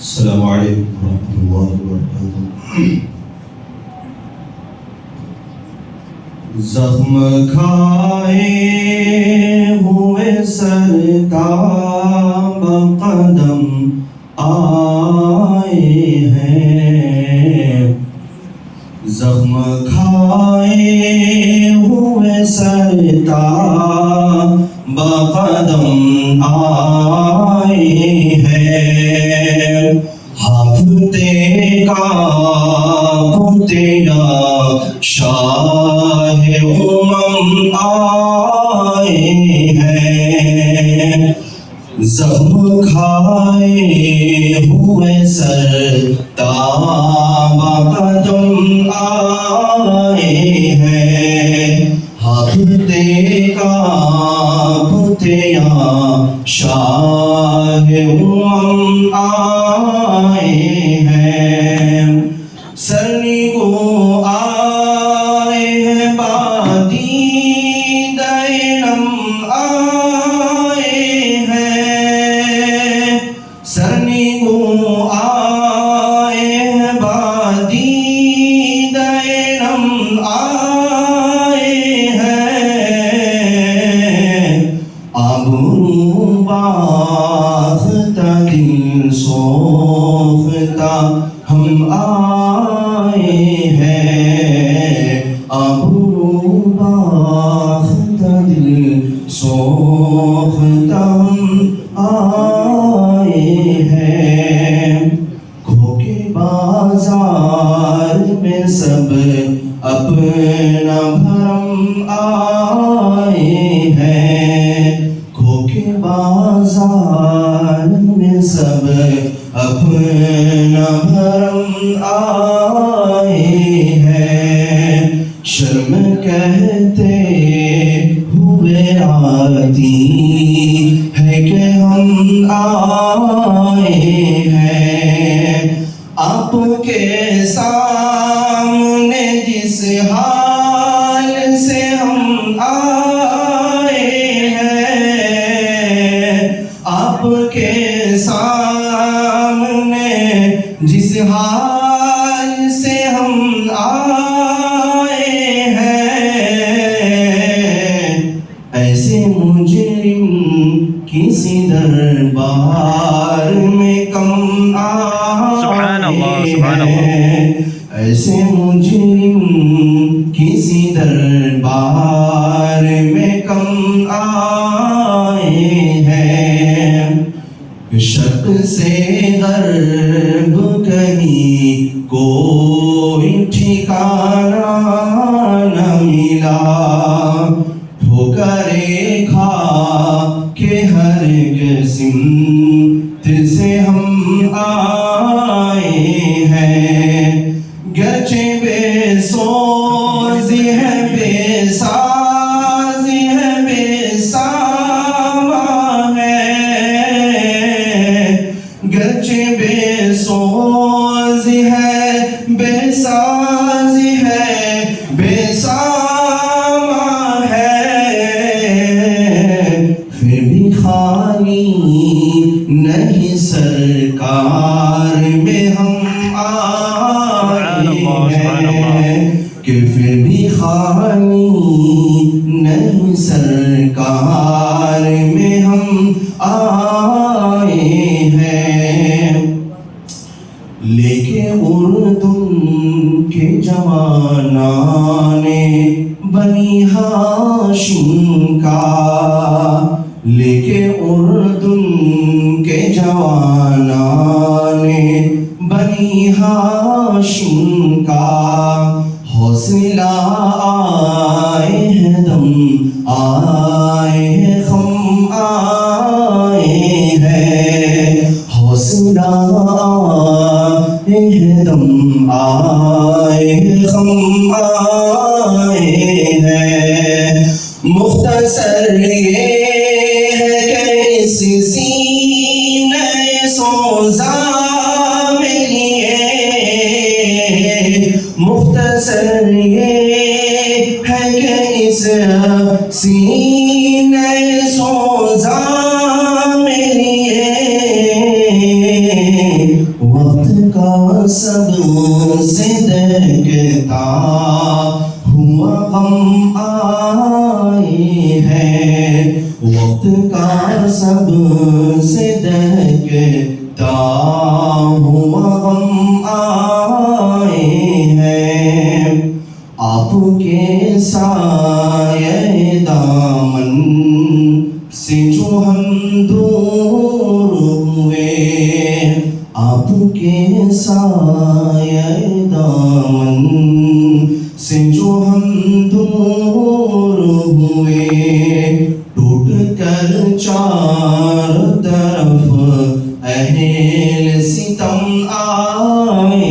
السلام علیکم ورحمۃ اللہ وبرکاتہ۔ زخم کھائے ہوئے سرتاب قدم آئے ہیں، زخم کھائے ہوئے سرتاب قدم آئے ہیں، ہفتے کانپتے یا شاہ آئے ہیں، زخم کھائے ہوئے سرتاب قدم آئے ہیں، ہفتے کانپتے یا شاہ آئے ہیں، سرنی کو آئے ہیں بادید علم آئے ہیں، سرنی کو آئے ہیں بادید علم آئے ہیں، آبرو باختہ دل سوختہ ہم آئے ہیں، آبرو باختہ دل سوختہ ہم آئے ہیں، کھو کے بازار میں سب اپنا بھرم آئے ہیں، کھو کے بازار میں سب اپنا بھرم آئے ہیں، شرم کہتے ہوئے آتی ہے کہ ہم آئے ہیں، آپ کے سامنے جس حال سے ہم آئے ہیں، آپ کے سامنے جس حال سے ہم آئے ہیں، ایسے مجرم کسی دربار میں کم آئے ہیں، ایسے مجرم کسی دربار میں کم آئے ہیں، شرق سے غرب کہیں کوئی ٹھکانہ نہ ملا، ٹھوکریں کھا کے ہر سمت سے ہم آئے ہیں، گرچہ بے سوز ہے بے ساز ہے بے سامان ہے، گرچہ بے سوز ہے بے ساز ہے بے سامان ہے، پھر بھی خالی نہیں سرکار میں ہم آئے ہیں، کہ پھر بھی خالی نہیں سرکار میں ہم آئے ہیں، لے کے اردن کے جوانان بنی ہاشم کا، لے کے اردن کے جوانان بنی ہاشم کا، حوصلہ آئے ہیں دم آئے ہیں خم آئے ہیں، حوصلہ آئے ہیں دم آئے ہیں خم آئے ہیں، مختصر یہ ہے کہ اس سینے سوزا میں لیے، مختصر یہ ہے کہ اس سینے سوزا میں لیے دہکتا ہوا غم آئے ہیں، وقت کا سب سے دہکتا ہوا غم آئے ہیں، آپ کے سایہ دامن سے جو ہم دور ہوئے، آپ کے سایہ دامن سے جو ہم دور ہوئے، ٹوٹ کر چار طرف اہل ستم آئے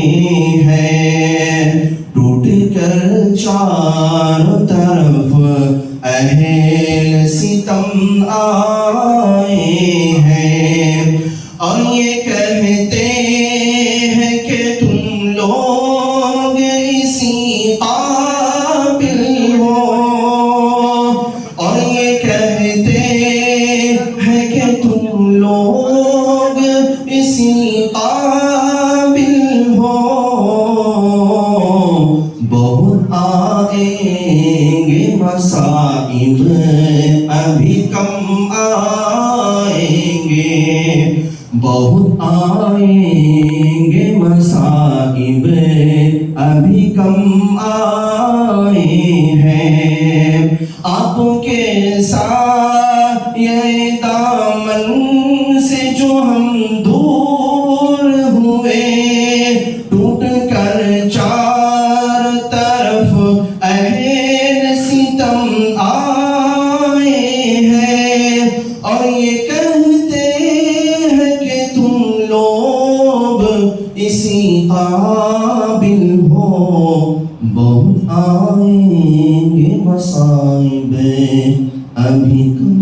ہیں، ٹوٹ کر چار طرف اہل ستم آئے ہیں، اور یہ کہتے ہیں کہ تم لوگ اسی قابل ہو، اور یہ کہتے ہیں کہ تم لوگ اسی قابل ہو، بہت آئیں گے مصائب ابھی کم آئیں گے، بہت آئیں گے مصائب ابھی کم آئے ہیں، آپ کے سایہ دامن سے جو ہم دور ہوئے، ٹوٹ کر چار طرف اہل ستم آئے ہیں، اور یہ کہتے ہیں کہ تم لوگ اسی قابل ہو، بہت آئیں گے مصائب ابھی کم